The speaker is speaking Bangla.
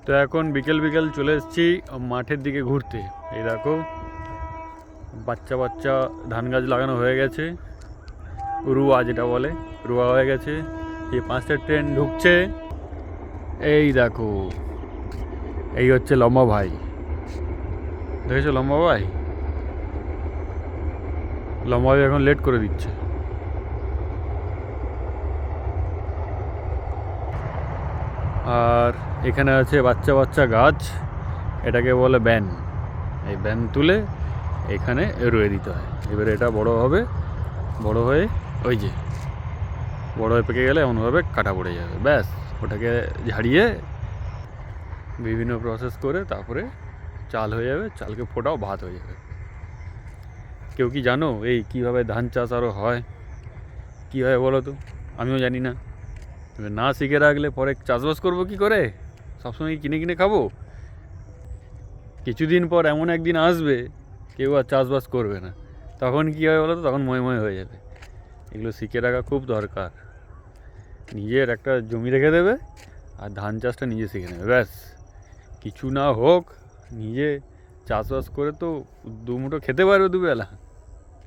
তো এখন বিকেল বিকেল চলে এসেছি মাঠের দিকে ঘুরতে। এই দেখো বাচ্চা বাচ্চা ধান গাছ লাগানো হয়ে গেছে, রুয়া যেটা বলে, রুয়া হয়ে গেছে। এই 5টা ট্রেন ঢুকছে। এই দেখো, এই হচ্ছে লম্বা ভাই, দেখেছো লম্বা ভাই? লম্বা ভাই এখন লেট করে দিচ্ছে। আর এখানে আছে বাচ্চা বাচ্চা গাছ, এটাকে বলে ব্যান। এই ব্যান তুলে এখানে রুয়ে দিতে হয়। এবারে এটা বড় হবে, বড় হয়ে ওই যে বড় হয়ে পেকে গেলে এমনভাবে কাটা পড়ে যাবে, ব্যাস ওটাকে ঝাড়িয়ে বিভিন্ন প্রসেস করে তারপরে চাল হয়ে যাবে। চালকে ফোটাও ভাত হয়ে যাবে। কেউ কি জানো এই কীভাবে ধান চাষ আরও হয়? কীভাবে বলো তো? আমিও জানি না। না শিখে রাখলে পরে চাষবাস করবো কী করে? সবসময় কিনে কিনে খাবো? কিছুদিন পর এমন একদিন আসবে কেউ আর চাষবাস করবে না, তখন কী হবে বলো তো? তখন ময় হয়ে যাবে। এগুলো শিখে রাখা খুব দরকার। নিজের একটা জমি রেখে দেবে আর ধান চাষটা নিজে শিখে নেবে, ব্যাস। কিছু না হোক নিজে চাষবাস করে তো দুমুঠো খেতে পারবে দুবেলা।